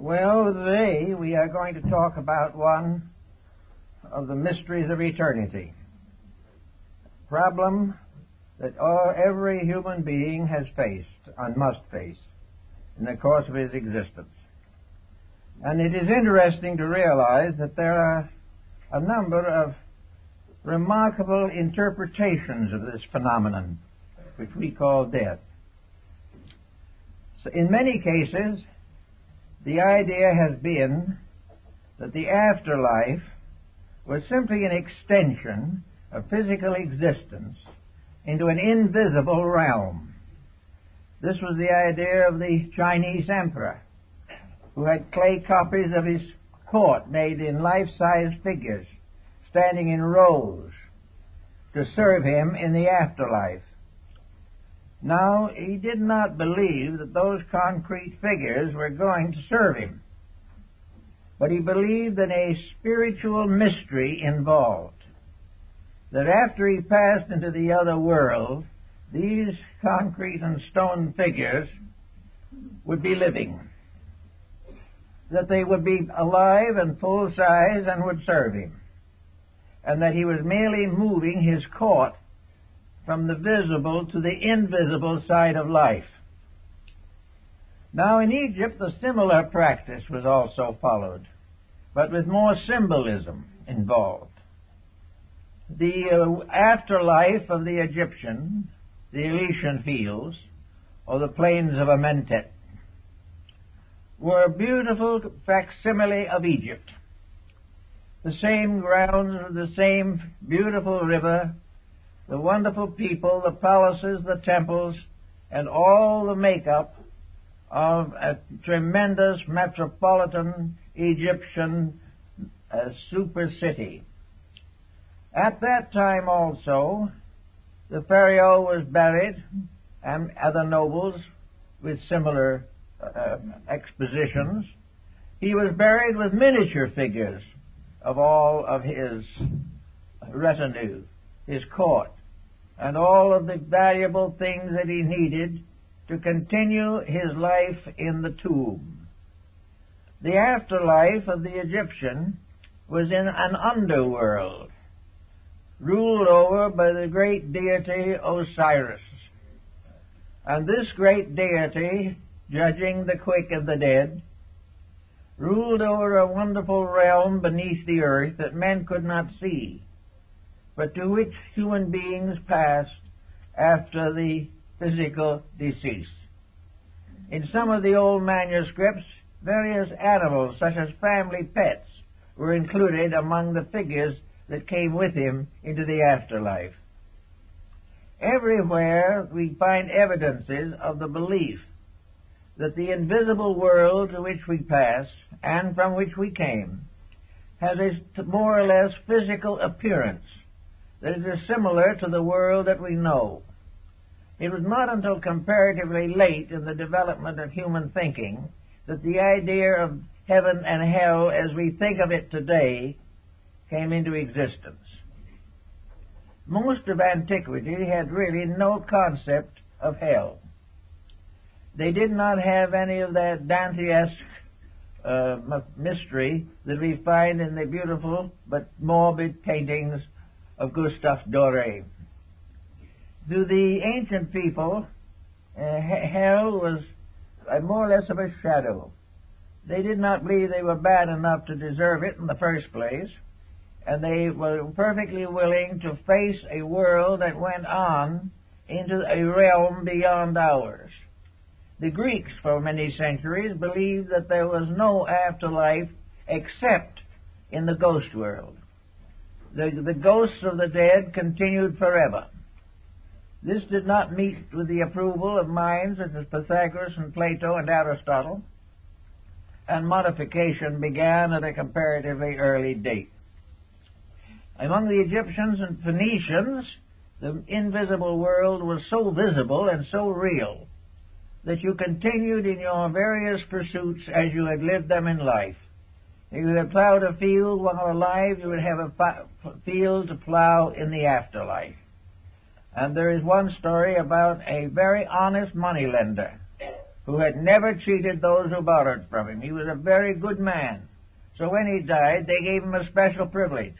Well, today we are going to talk about one of the mysteries of eternity. Problem that every human being has faced and must face in the course of his existence. And it is interesting to realize that there are a number of remarkable interpretations of this phenomenon, which we call death. So in many cases, the idea has been that the afterlife was simply an extension of physical existence into an invisible realm. This was the idea of the Chinese emperor, who had clay copies of his court made in life-size figures, standing in rows to serve him in the afterlife. Now, he did not believe that those concrete figures were going to serve him, but he believed in a spiritual mystery involved, that after he passed into the other world, these concrete and stone figures would be living, that they would be alive and full size and would serve him, and that he was merely moving his court from the visible to the invisible side of life. Now, in Egypt, a similar practice was also followed, but with more symbolism involved. The afterlife of the Egyptian, the Elysian fields, or the plains of Amentet, were a beautiful facsimile of Egypt. The same grounds, the same beautiful river, the wonderful people, the palaces, the temples, and all the makeup of a tremendous metropolitan Egyptian super city. At that time also, the pharaoh was buried, and other nobles with similar expositions. He was buried with miniature figures of all of his retinue, his court, and all of the valuable things that he needed to continue his life in the tomb. The afterlife of the Egyptian was in an underworld, ruled over by the great deity Osiris. And this great deity, judging the quick and the dead, ruled over a wonderful realm beneath the earth that men could not see, but to which human beings passed after the physical decease. In some of the old manuscripts, various animals, such as family pets, were included among the figures that came with him into the afterlife. Everywhere we find evidences of the belief that the invisible world to which we pass and from which we came has a more or less physical appearance that is similar to the world that we know. It was not until comparatively late in the development of human thinking that the idea of heaven and hell as we think of it today came into existence. Most of antiquity had really no concept of hell. They did not have any of that Dantesque mystery that we find in the beautiful but morbid paintings of Gustave Doré. To the ancient people, hell was more or less of a shadow. They did not believe they were bad enough to deserve it in the first place, and they were perfectly willing to face a world that went on into a realm beyond ours. The Greeks, for many centuries, believed that there was no afterlife except in the ghost world. The ghosts of the dead continued forever. This did not meet with the approval of minds such as Pythagoras and Plato and Aristotle, and modification began at a comparatively early date. Among the Egyptians and Phoenicians, the invisible world was so visible and so real that you continued in your various pursuits as you had lived them in life. If you had plowed a field while alive, you would have a field to plow in the afterlife. And there is one story about a very honest moneylender who had never cheated those who borrowed from him. He was a very good man. So when he died, they gave him a special privilege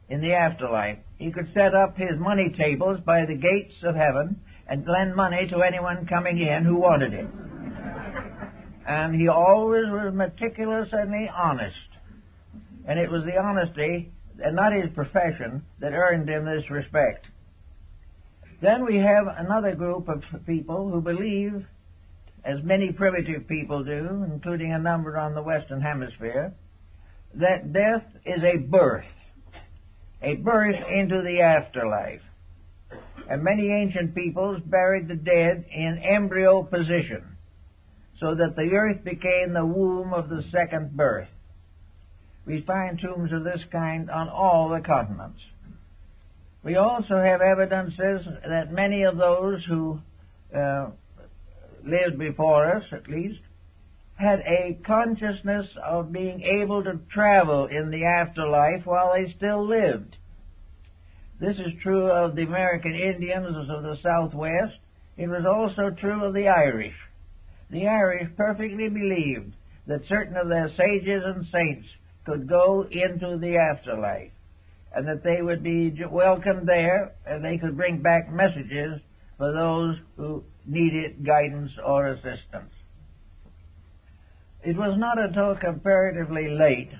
in the afterlife. He could set up his money tables by the gates of heaven and lend money to anyone coming in who wanted it. And he always was meticulous and honest. And it was the honesty, and not his profession, that earned him this respect. Then we have another group of people who believe, as many primitive people do, including a number on the Western Hemisphere, that death is a birth into the afterlife. And many ancient peoples buried the dead in embryo position, so that the earth became the womb of the second birth. We find tombs of this kind on all the continents. We also have evidences that many of those who lived before us, at least, had a consciousness of being able to travel in the afterlife while they still lived. This is true of the American Indians of the Southwest. It was also true of the Irish. The Irish perfectly believed that certain of their sages and saints could go into the afterlife, and that they would be welcomed there, and they could bring back messages for those who needed guidance or assistance. It was not until comparatively late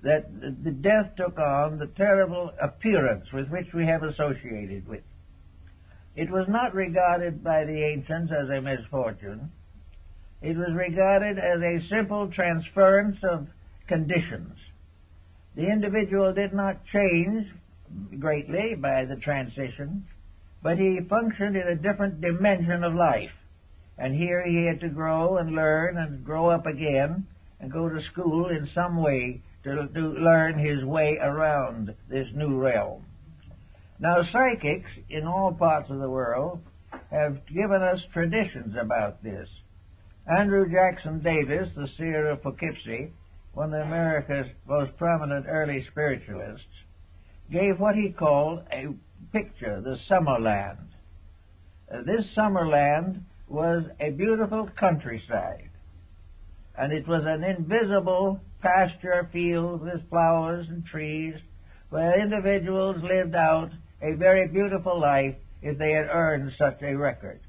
that the death took on the terrible appearance with which we have associated with. It was not regarded by the ancients as a misfortune. It was regarded as a simple transference of conditions. The individual did not change greatly by the transition, but he functioned in a different dimension of life. And here he had to grow and learn and grow up again and go to school in some way to learn his way around this new realm. Now, psychics in all parts of the world have given us traditions about this. Andrew Jackson Davis, the seer of Poughkeepsie, one of America's most prominent early spiritualists, gave what he called a picture, the Summerland. This Summerland was a beautiful countryside, and it was an invisible pasture field with flowers and trees where individuals lived out a very beautiful life if they had earned such a record.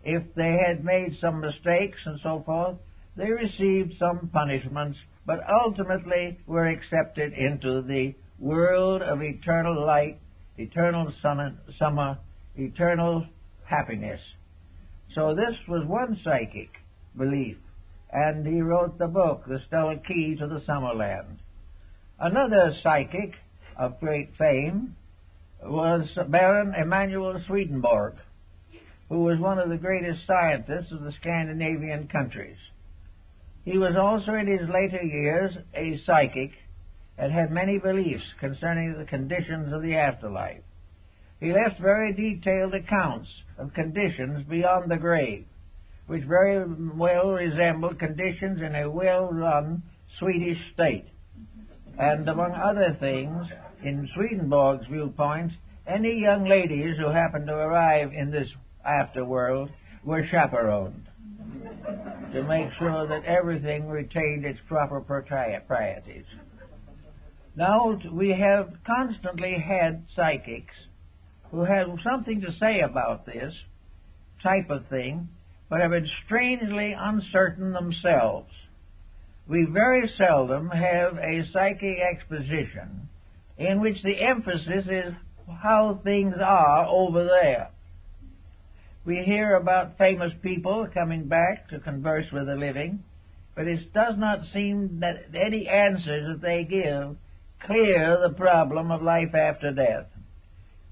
If they had made some mistakes and so forth, they received some punishments, but ultimately were accepted into the world of eternal light, eternal summer, eternal happiness. So this was one psychic belief, and he wrote the book, The Stellar Key to the Summerland. Another psychic of great fame was Baron Emanuel Swedenborg, who was one of the greatest scientists of the Scandinavian countries. He was also in his later years a psychic and had many beliefs concerning the conditions of the afterlife. He left very detailed accounts of conditions beyond the grave, which very well resembled conditions in a well-run Swedish state. And among other things, in Swedenborg's viewpoints, any young ladies who happened to arrive in this afterworld were chaperoned to make sure that everything retained its proper proprieties. Now, we have constantly had psychics who have something to say about this type of thing, but have been strangely uncertain themselves. We very seldom have a psychic exposition in which the emphasis is how things are over there. We hear about famous people coming back to converse with the living, but it does not seem that any answers that they give clear the problem of life after death.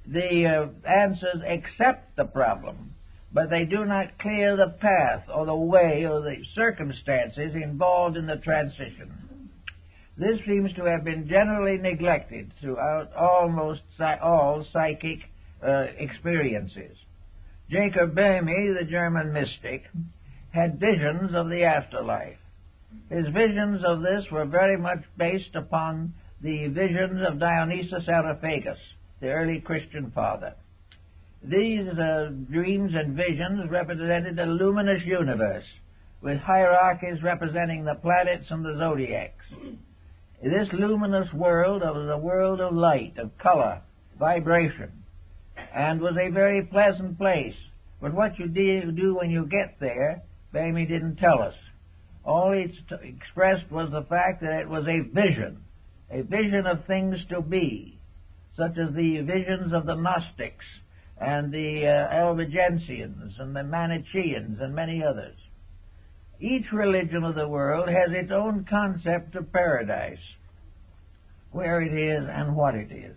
The answers accept the problem, but they do not clear the path or the way or the circumstances involved in the transition. This seems to have been generally neglected throughout almost all psychic experiences. Jacob Boehme, the German mystic, had visions of the afterlife. His visions of this were very much based upon the visions of Dionysius Areopagus, the early Christian father. These dreams and visions represented a luminous universe with hierarchies representing the planets and the zodiacs. This luminous world was a world of light, of color, vibration, and was a very pleasant place. But what you do when you get there, Bamey didn't tell us. All it expressed was the fact that it was a vision of things to be, such as the visions of the Gnostics and the Albigensians and the Manichaeans and many others. Each religion of the world has its own concept of paradise, where it is and what it is.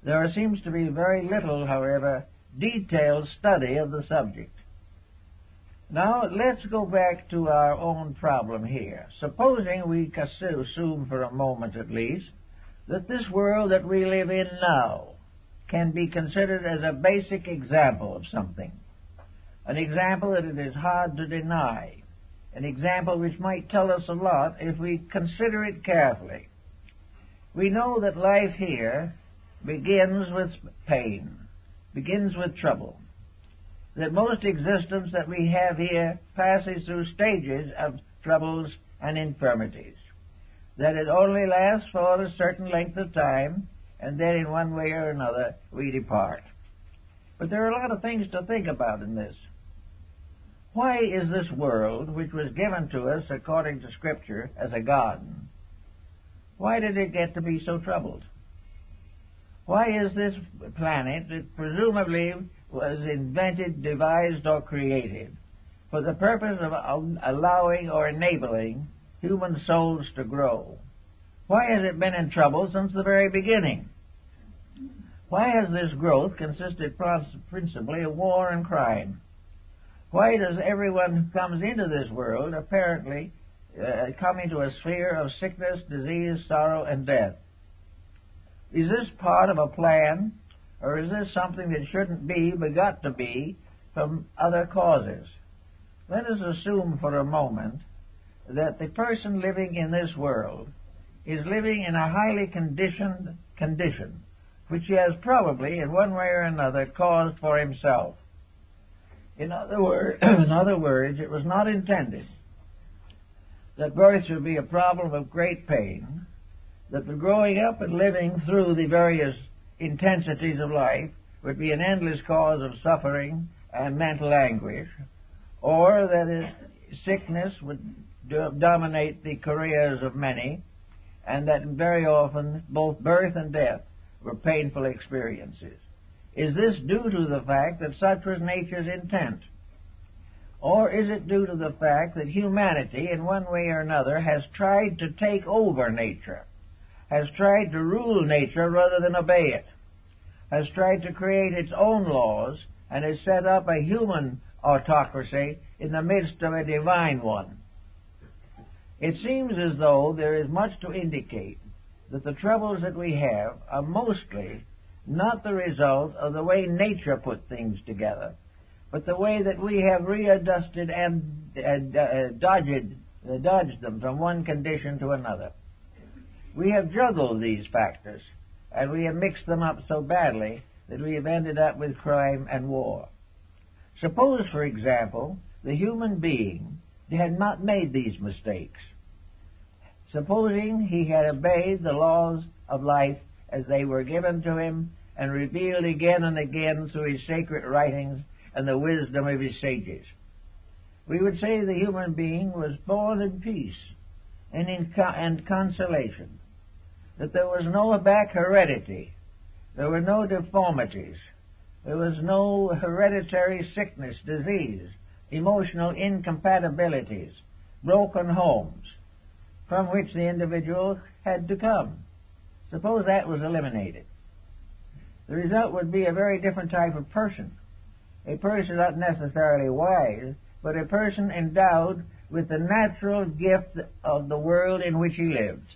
There seems to be very little, however, detailed study of the subject. Now, let's go back to our own problem here. Supposing we assume for a moment at least that this world that we live in now can be considered as a basic example of something, an example that it is hard to deny, an example which might tell us a lot if we consider it carefully. We know that life here begins with pain, begins with trouble, that most existence that we have here passes through stages of troubles and infirmities, that it only lasts for a certain length of time, and then in one way or another we depart. But there are a lot of things to think about in this. Why is this world, which was given to us according to Scripture as a garden, why did it get to be so troubled? Why is this planet that presumably was invented, devised, or created for the purpose of allowing or enabling human souls to grow? Why has it been in trouble since the very beginning? Why has this growth consisted principally of war and crime? Why does everyone who comes into this world apparently come into a sphere of sickness, disease, sorrow, and death? Is this part of a plan, or is this something that shouldn't be but got to be from other causes? Let us assume for a moment that the person living in this world is living in a highly conditioned condition, which he has probably, in one way or another, caused for himself. In other words, it was not intended that birth should be a problem of great pain, that the growing up and living through the various intensities of life would be an endless cause of suffering and mental anguish, or that sickness would dominate the careers of many, and that very often both birth and death were painful experiences. Is this due to the fact that such was nature's intent? Or is it due to the fact that humanity, in one way or another, has tried to take over nature, has tried to rule nature rather than obey it, has tried to create its own laws, and has set up a human autocracy in the midst of a divine one? It seems as though there is much to indicate that the troubles that we have are mostly not the result of the way nature put things together, but the way that we have readjusted and dodged them from one condition to another. We have juggled these factors, and we have mixed them up so badly that we have ended up with crime and war. Suppose, for example, the human being had not made these mistakes. Supposing he had obeyed the laws of life as they were given to him and revealed again and again through his sacred writings and the wisdom of his sages, we would say the human being was born in peace and in consolation, that there was no back heredity, there were no deformities, there was no hereditary sickness, disease, emotional incompatibilities, broken homes, from which the individual had to come. Suppose that was eliminated. The result would be a very different type of person. A person not necessarily wise, but a person endowed with the natural gift of the world in which he lives.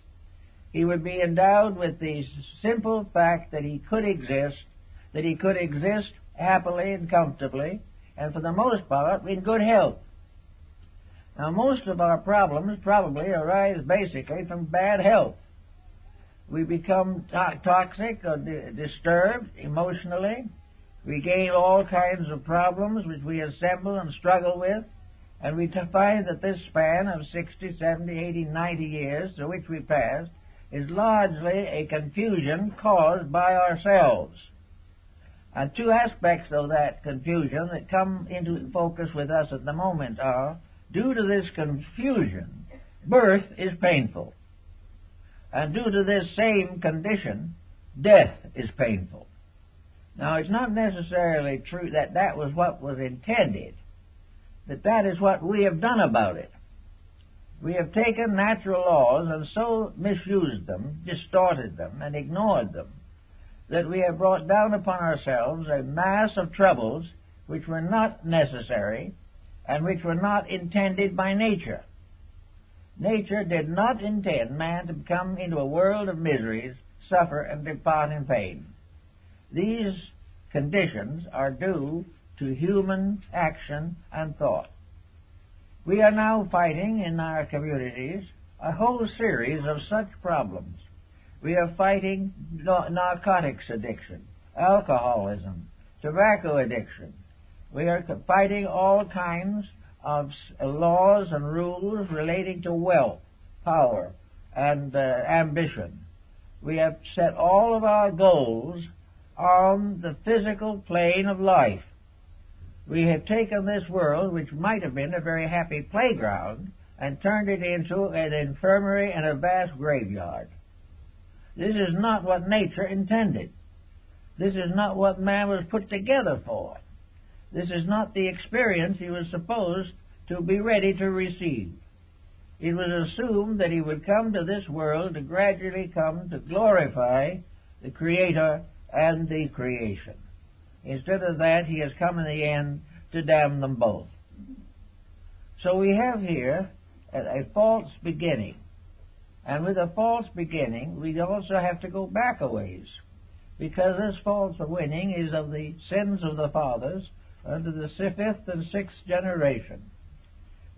He would be endowed with the simple fact that he could exist happily and comfortably, and for the most part in good health. Now, most of our problems probably arise basically from bad health. We become toxic or disturbed emotionally. We gain all kinds of problems which we assemble and struggle with, And we find that this span of 60, 70, 80, 90 years through which we passed is largely a confusion caused by ourselves. And two aspects of that confusion that come into focus with us at the moment are, due to this confusion, birth is painful. And due to this same condition, death is painful. Now, it's not necessarily true that that was what was intended, but that is what we have done about it. We have taken natural laws and so misused them, distorted them, and ignored them, that we have brought down upon ourselves a mass of troubles which were not necessary and which were not intended by nature. Nature did not intend man to come into a world of miseries, suffer, and depart in pain. These conditions are due to human action and thought. We are now fighting in our communities a whole series of such problems. We are fighting narcotics addiction, alcoholism, tobacco addiction. We are fighting all kinds of laws and rules relating to wealth, power, and ambition. We have set all of our goals on the physical plane of life. We have taken this world, which might have been a very happy playground, and turned it into an infirmary and a vast graveyard. This is not what nature intended. This is not what man was put together for. This is not the experience he was supposed to be ready to receive. It was assumed that he would come to this world to gradually come to glorify the Creator and the creation. Instead of that, he has come in the end to damn them both. So we have here a false beginning. And with a false beginning, we also have to go back a ways, because this false beginning is of the sins of the fathers unto the fifth and sixth generation.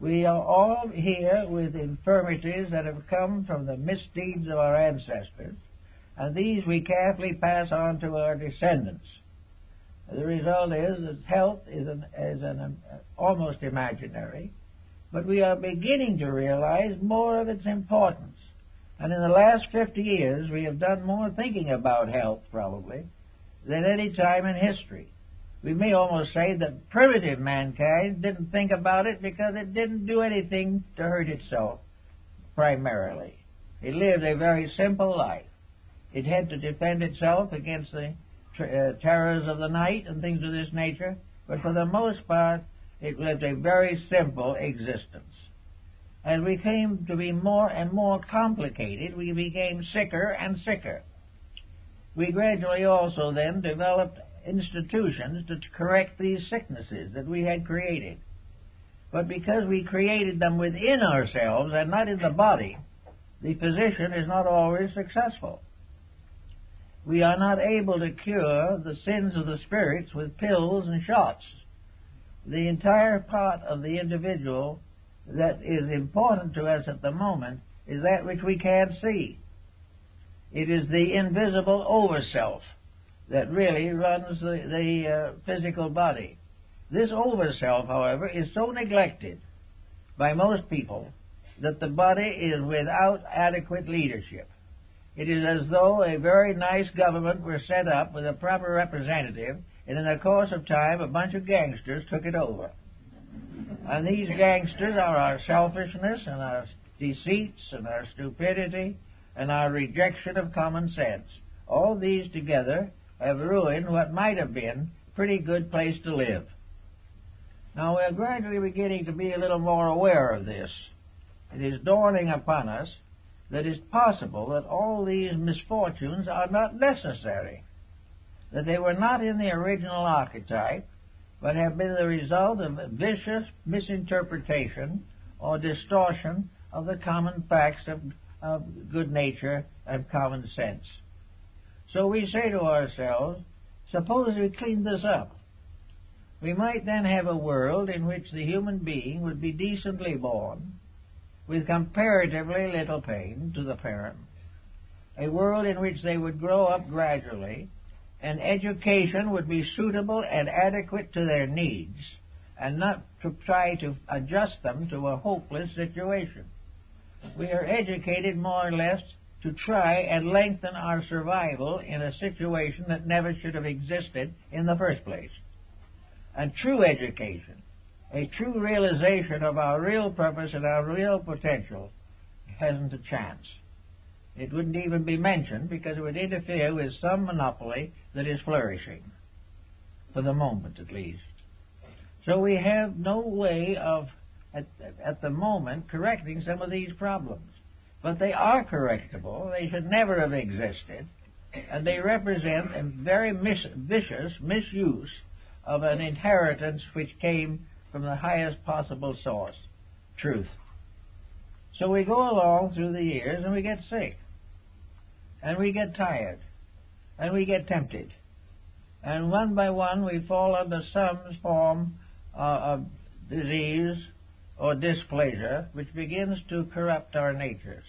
We are all here with infirmities that have come from the misdeeds of our ancestors, and these we carefully pass on to our descendants. The result is that health is almost imaginary, but we are beginning to realize more of its importance. And in the last 50 years, we have done more thinking about health, probably, than any time in history. We may almost say that primitive mankind didn't think about it because it didn't do anything to hurt itself, primarily. It lived a very simple life. It had to defend itself against the terrors of the night and things of this nature, but for the most part, it lived a very simple existence. As we came to be more and more complicated, we became sicker and sicker. We gradually also then developed institutions to correct these sicknesses that we had created. But because we created them within ourselves and not in the body, the physician is not always successful. We are not able to cure the sins of the spirits with pills and shots. The entire part of the individual that is important to us at the moment is that which we can't see. It is the invisible overself that really runs the physical body. This overself, however, is so neglected by most people that the body is without adequate leadership. It is as though a very nice government were set up with a proper representative, and in the course of time a bunch of gangsters took it over. And these gangsters are our selfishness and our deceits and our stupidity and our rejection of common sense. All these together have ruined what might have been a pretty good place to live. Now we're gradually beginning to be a little more aware of this. It is dawning upon us that it's possible that all these misfortunes are not necessary, that they were not in the original archetype, but have been the result of vicious misinterpretation or distortion of the common facts of good nature and common sense. So we say to ourselves, suppose we clean this up. We might then have a world in which the human being would be decently born, with comparatively little pain to the parent, a world in which they would grow up gradually, and education would be suitable and adequate to their needs, and not to try to adjust them to a hopeless situation. We are educated more or less to try and lengthen our survival in a situation that never should have existed in the first place. And true education, a true realization of our real purpose and our real potential, hasn't a chance. It wouldn't even be mentioned because it would interfere with some monopoly that is flourishing, for the moment at least. So we have no way of, at the moment, correcting some of these problems. But they are correctable. They should never have existed. And they represent a very vicious misuse of an inheritance which came from the highest possible source, truth. So we go along through the years and we get sick. And we get tired. And we get tempted. And one by one we fall under some form of disease or displeasure which begins to corrupt our natures.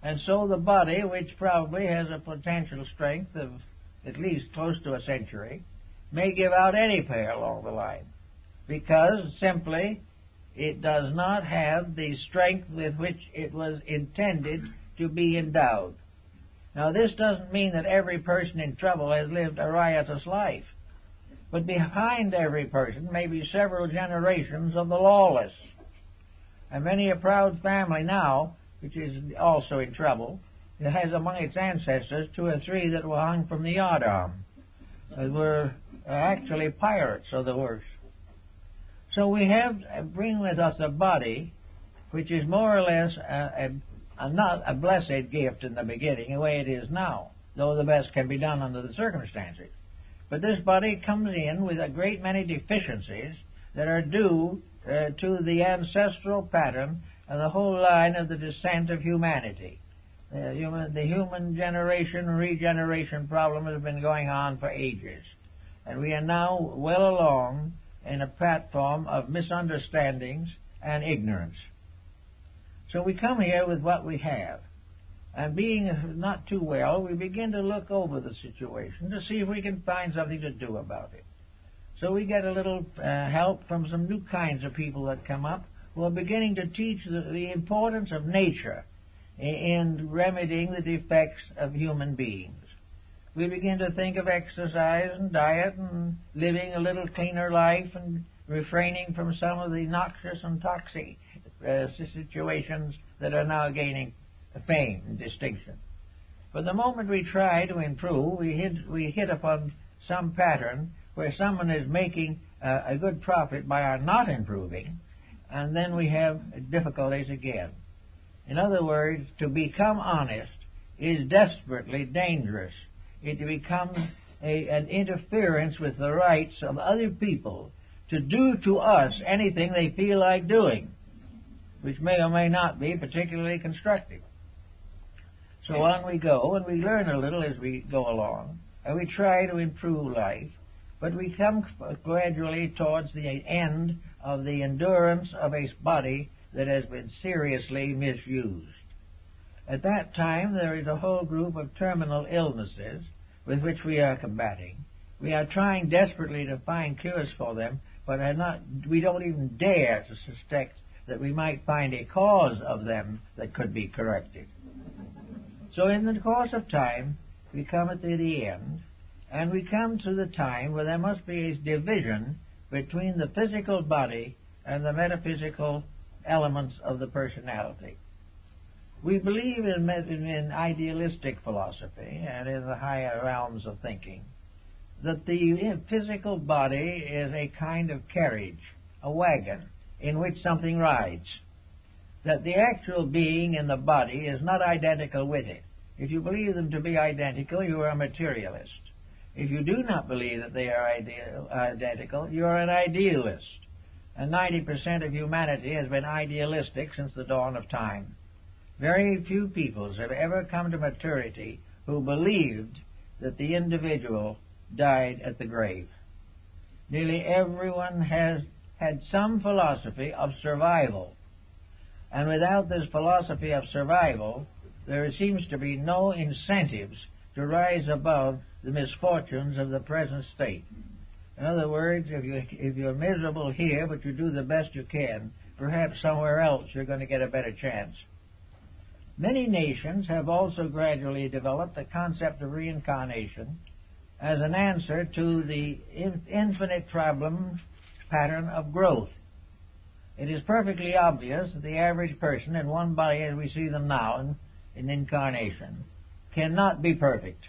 And so the body, which probably has a potential strength of at least close to a century, may give out any pair along the line, because simply it does not have the strength with which it was intended to be endowed. Now, this doesn't mean that every person in trouble has lived a riotous life, but behind every person may be several generations of the lawless. And many a proud family now, which is also in trouble, it has among its ancestors 2 or 3 that were hung from the yardarm, that were actually pirates or the worse. So we bring with us a body which is more or less not a blessed gift in the beginning, the way it is now, though the best can be done under the circumstances. But this body comes in with a great many deficiencies that are due to the ancestral pattern and the whole line of the descent of humanity. The human generation and regeneration problem has been going on for ages. And we are now well along in a platform of misunderstandings and ignorance. So we come here with what we have. And being not too well, we begin to look over the situation to see if we can find something to do about it. So we get a little help from some new kinds of people that come up who are beginning to teach the importance of nature in remedying the defects of human beings. We begin to think of exercise and diet and living a little cleaner life and refraining from some of the noxious and toxic situations that are now gaining fame and distinction. But the moment we try to improve, we hit upon some pattern where someone is making a good profit by our not improving, and then we have difficulties again. In other words, to become honest is desperately dangerous. It becomes an interference with the rights of other people to do to us anything they feel like doing, which may or may not be particularly constructive. So on we go, and we learn a little as we go along, and we try to improve life, but we come gradually towards the end of the endurance of a body that has been seriously misused. At that time, there is a whole group of terminal illnesses with which we are combating. We are trying desperately to find cures for them, but we don't even dare to suspect that we might find a cause of them that could be corrected. So in the course of time, we come at the end, and we come to the time where there must be a division between the physical body and the metaphysical elements of the personality. We believe in idealistic philosophy and in the higher realms of thinking that the physical body is a kind of carriage, a wagon, in which something rides. That the actual being in the body is not identical with it. If you believe them to be identical, you are a materialist. If you do not believe that they are identical, you are an idealist. And 90% of humanity has been idealistic since the dawn of time. Very few peoples have ever come to maturity who believed that the individual died at the grave. Nearly everyone has had some philosophy of survival. And without this philosophy of survival, there seems to be no incentives to rise above the misfortunes of the present state. In other words, if you're miserable here, but you do the best you can, perhaps somewhere else you're going to get a better chance. Many nations have also gradually developed the concept of reincarnation as an answer to the infinite problem pattern of growth. It is perfectly obvious that the average person in one body as we see them now in incarnation cannot be perfect.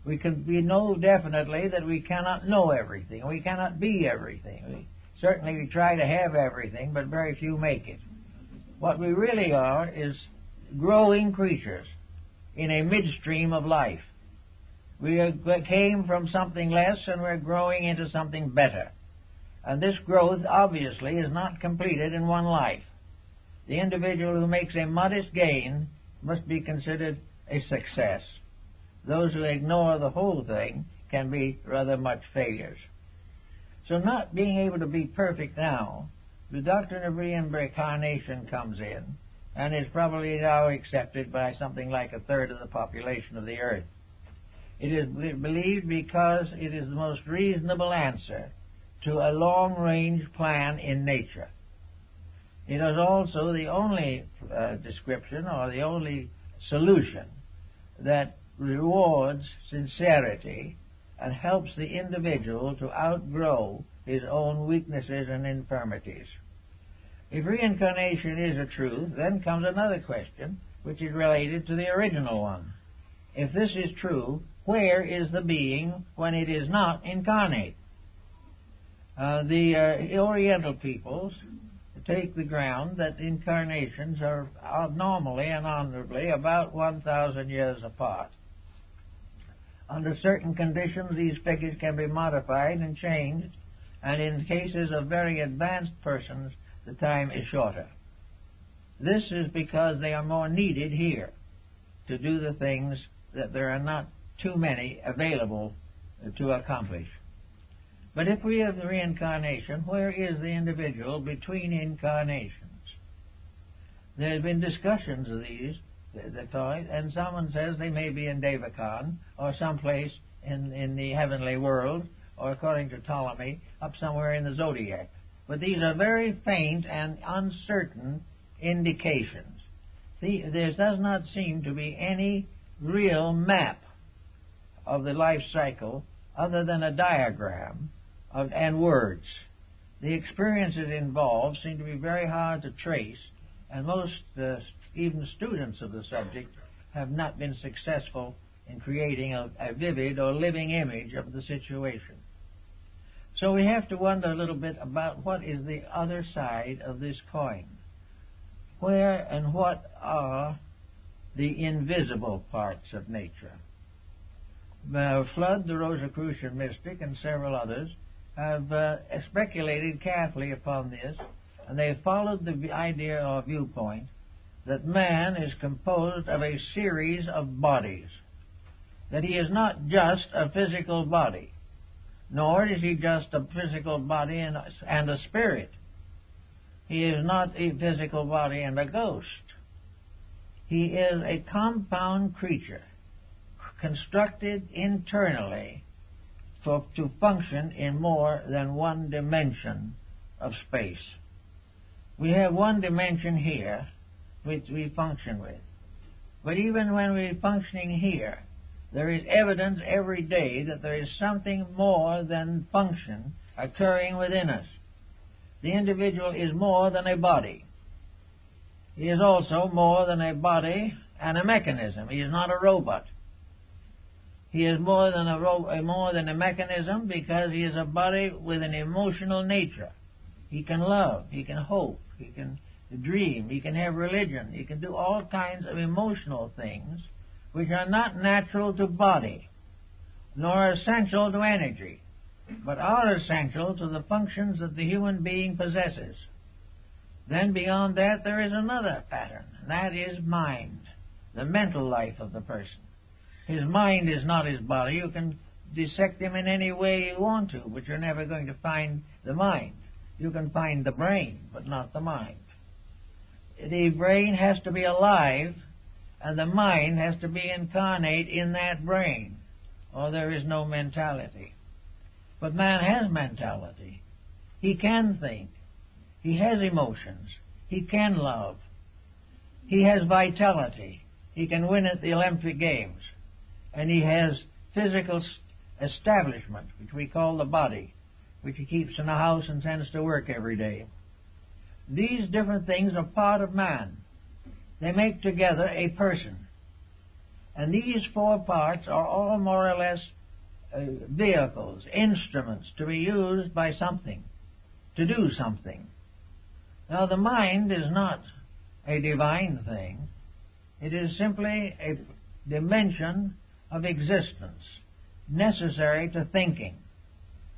We know definitely that we cannot know everything. We cannot be everything. Certainly we try to have everything, but very few make it. What we really are is growing creatures in a midstream of life. We came from something less and we're growing into something better. And this growth obviously is not completed in one life. The individual who makes a modest gain must be considered a success. Those who ignore the whole thing can be rather much failures. So not being able to be perfect now, the doctrine of reincarnation comes in and is probably now accepted by something like a third of the population of the earth. It is believed because it is the most reasonable answer to a long-range plan in nature. It is also the only description or the only solution that rewards sincerity and helps the individual to outgrow his own weaknesses and infirmities. If reincarnation is a truth, then comes another question, which is related to the original one. If this is true, where is the being when it is not incarnate? The Oriental peoples take the ground that incarnations are normally and honorably about 1,000 years apart. Under certain conditions, these figures can be modified and changed, and in cases of very advanced persons, the time is shorter. This is because they are more needed here to do the things that there are not too many available to accomplish. But if we have the reincarnation, where is the individual between incarnations? There have been discussions of these, and someone says they may be in Devakan or someplace in the heavenly world, or according to Ptolemy, up somewhere in the zodiac. But these are very faint and uncertain indications. There does not seem to be any real map of the life cycle other than a diagram and words. The experiences involved seem to be very hard to trace, and most, even students of the subject, have not been successful in creating a vivid or living image of the situation. So we have to wonder a little bit about what is the other side of this coin. Where and what are the invisible parts of nature? Flood, the Rosicrucian mystic, and several others have speculated carefully upon this, and they have followed the idea or viewpoint that man is composed of a series of bodies, that he is not just a physical body, nor is he just a physical body and a spirit. He is not a physical body and a ghost. He is a compound creature, constructed internally to function in more than one dimension of space. We have one dimension here which we function with. But even when we're functioning here, there is evidence every day that there is something more than function occurring within us. The individual is more than a body. He is also more than a body and a mechanism. He is not a robot. He is more than a mechanism because he is a body with an emotional nature. He can love, he can hope, he can dream, he can have religion, he can do all kinds of emotional things which are not natural to body, nor essential to energy, but are essential to the functions that the human being possesses. Then beyond that there is another pattern, and that is mind, the mental life of the person. His mind is not his body. You can dissect him in any way you want to, but you're never going to find the mind. You can find the brain, but not the mind. The brain has to be alive, and the mind has to be incarnate in that brain, or there is no mentality. But man has mentality. He can think. He has emotions. He can love. He has vitality. He can win at the Olympic Games. And he has physical establishment, which we call the body, which he keeps in a house and sends to work every day. These different things are part of man. They make together a person. And these four parts are all more or less vehicles, instruments to be used by something, to do something. Now, the mind is not a divine thing. It is simply a dimension of existence necessary to thinking.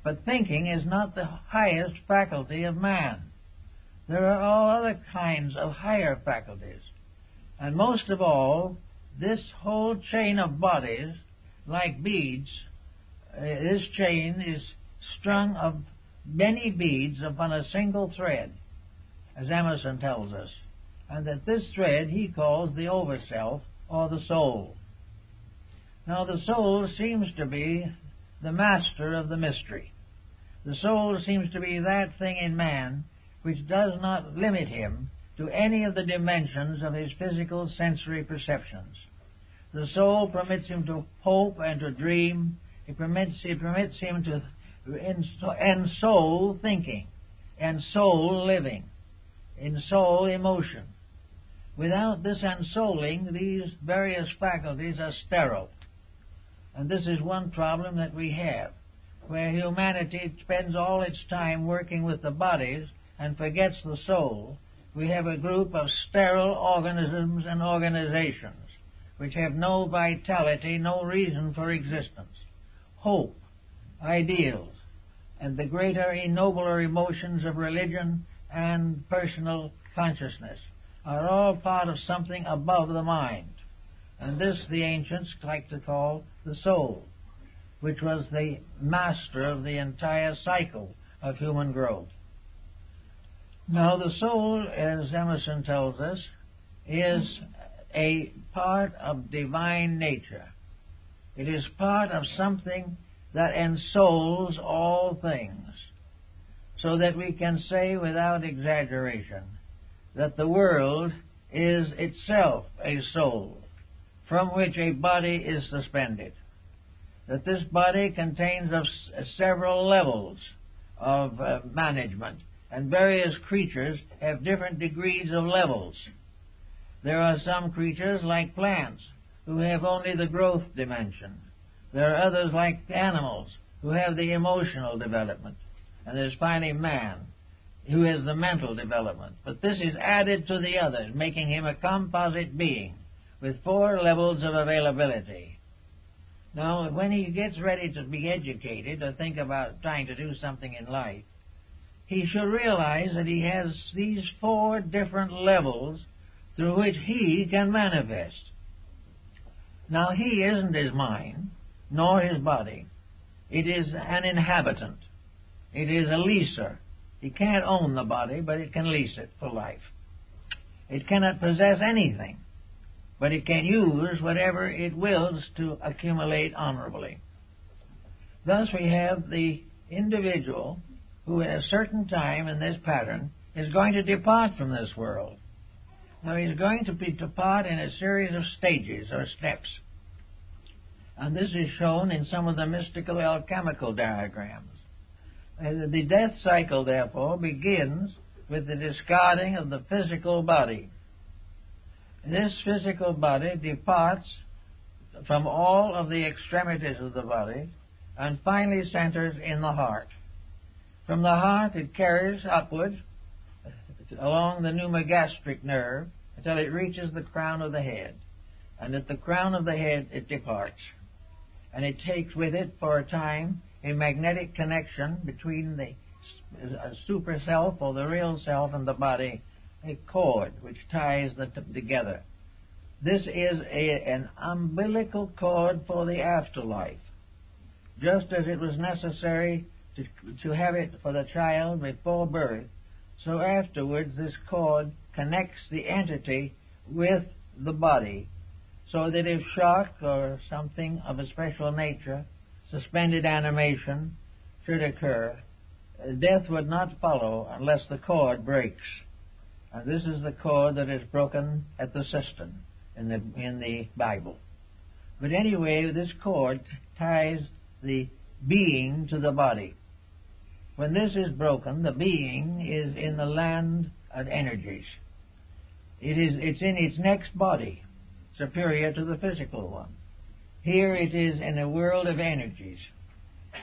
But thinking is not the highest faculty of man. There are all other kinds of higher faculties. And most of all, this whole chain of bodies, like beads, this chain is strung of many beads upon a single thread, as Emerson tells us, and that this thread he calls the overself, or the soul. Now, the soul seems to be the master of the mystery. The soul seems to be that thing in man which does not limit him to any of the dimensions of his physical sensory perceptions. The soul permits him to hope and to dream. It permits him to ensoul thinking, ensoul living, ensoul emotion. Without this ensouling, these various faculties are sterile. And this is one problem that we have, where humanity spends all its time working with the bodies and forgets the soul. We have a group of sterile organisms and organizations which have no vitality, no reason for existence. Hope, ideals, and the greater, nobler emotions of religion and personal consciousness are all part of something above the mind. And this the ancients like to call the soul, which was the master of the entire cycle of human growth. Now, the soul, as Emerson tells us, is a part of divine nature. It is part of something that ensouls all things, so that we can say without exaggeration that the world is itself a soul from which a body is suspended, that this body contains several levels of management, and various creatures have different degrees of levels. There are some creatures, like plants, who have only the growth dimension. There are others, like animals, who have the emotional development. And there's finally man, who has the mental development. But this is added to the others, making him a composite being with 4 levels of availability. Now, when he gets ready to be educated or think about trying to do something in life, he should realize that he has these 4 different levels through which he can manifest. Now, he isn't his mind, nor his body. It is an inhabitant. It is a leaser. He can't own the body, but it can lease it for life. It cannot possess anything, but it can use whatever it wills to accumulate honorably. Thus we have the individual who at a certain time in this pattern is going to depart from this world. Now, he's going to depart in a series of stages or steps. And this is shown in some of the mystical alchemical diagrams. The death cycle, therefore, begins with the discarding of the physical body. This physical body departs from all of the extremities of the body and finally centers in the heart. From the heart it carries upwards along the pneumogastric nerve until it reaches the crown of the head. And at the crown of the head it departs. And it takes with it for a time a magnetic connection between the super self or the real self and the body, a cord which ties them together. This is an umbilical cord for the afterlife. Just as it was necessary to have it for the child before birth, so afterwards this cord connects the entity with the body, so that if shock or something of a special nature, suspended animation, should occur, death would not follow unless the cord breaks. And this is the cord that is broken at the cistern in the Bible. But anyway, this cord ties the being to the body. When this is broken, the being is in the land of energies. It's in its next body, superior to the physical one. Here it is in a world of energies.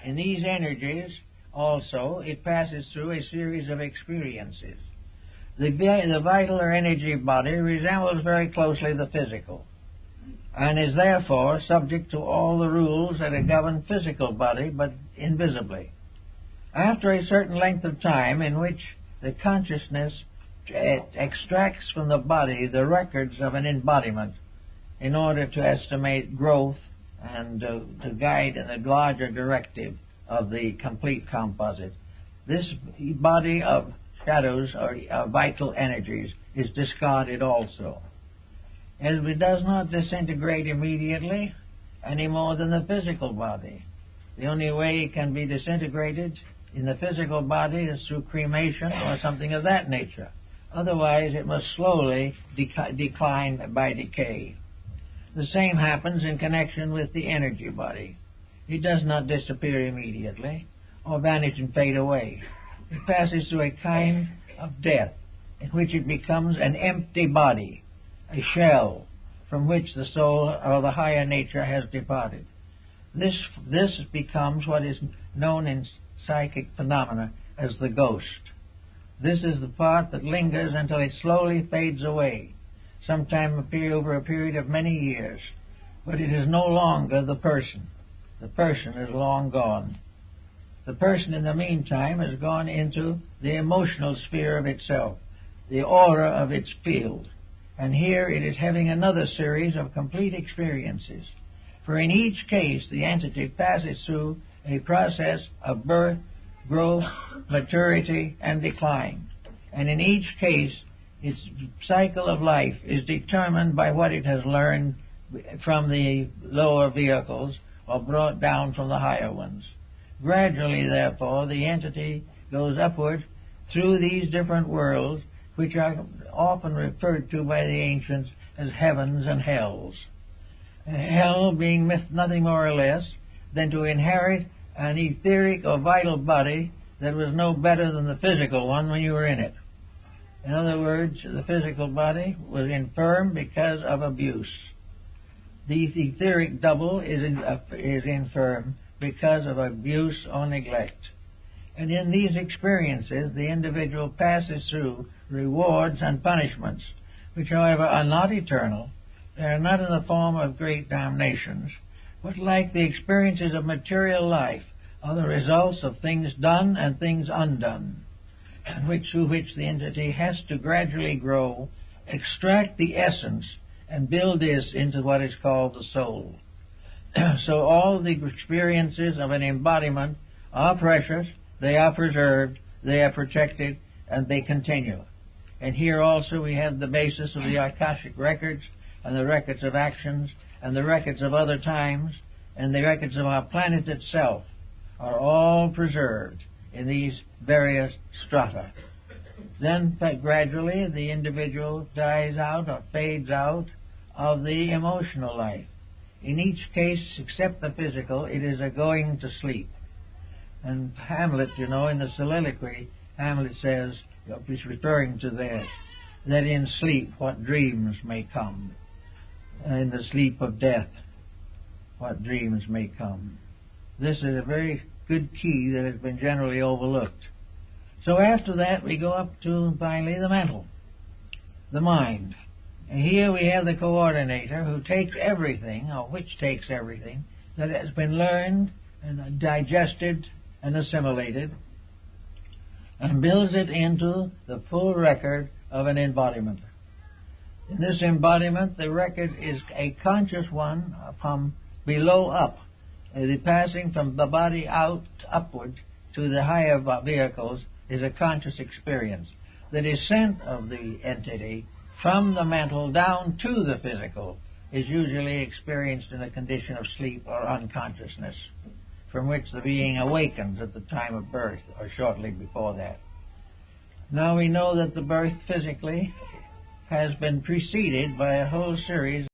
In these energies, also, it passes through a series of experiences. The vital or energy body resembles very closely the physical, and is therefore subject to all the rules that govern physical body, but invisibly. After a certain length of time in which the consciousness extracts from the body the records of an embodiment in order to estimate growth and to guide in the larger directive of the complete composite, this body of shadows or vital energies is discarded also. As it does not disintegrate immediately any more than the physical body. The only way it can be disintegrated in the physical body is through cremation or something of that nature. Otherwise, it must slowly decline by decay. The same happens in connection with the energy body. It does not disappear immediately or vanish and fade away. It passes through a kind of death in which it becomes an empty body, a shell from which the soul or the higher nature has departed. This becomes what is known in psychic phenomena as the ghost. This is the part that lingers until it slowly fades away, sometime over a period of many years. But it is no longer the person. The person is long gone. The person, in the meantime, has gone into the emotional sphere of itself, the aura of its field. And here it is having another series of complete experiences. For in each case, the entity passes through a process of birth, growth, maturity, and decline. And in each case, its cycle of life is determined by what it has learned from the lower vehicles or brought down from the higher ones. Gradually, therefore, the entity goes upward through these different worlds, which are often referred to by the ancients as heavens and hells. Hell being nothing more or less than to inherit an etheric or vital body that was no better than the physical one when you were in it. In other words, the physical body was infirm because of abuse. The etheric double is infirm because of abuse or neglect. And in these experiences, the individual passes through rewards and punishments, which, however, are not eternal. They are not in the form of great damnations, but like the experiences of material life, are the results of things done and things undone, and through which the entity has to gradually grow, extract the essence, and build this into what is called the soul. So all the experiences of an embodiment are precious, they are preserved, they are protected, and they continue. And here also we have the basis of the Akashic records, and the records of actions, and the records of other times, and the records of our planet itself are all preserved in these various strata. Then gradually the individual dies out or fades out of the emotional life. In each case, except the physical, it is a going to sleep. And Hamlet, in the soliloquy, Hamlet says, he's referring to this, that in sleep what dreams may come. In the sleep of death, what dreams may come. This is a very good key that has been generally overlooked. So after that, we go up to, finally, the mental, the mind. And here we have the coordinator who takes everything, or which takes everything, that has been learned and digested and assimilated, and builds it into the full record of an embodiment. In this embodiment, the record is a conscious one from below up. The passing from the body out upward to the higher vehicles is a conscious experience. The descent of the entity from the mental down to the physical is usually experienced in a condition of sleep or unconsciousness. from which the being awakens at the time of birth or shortly before that. Now we know that the birth physically has been preceded by a whole series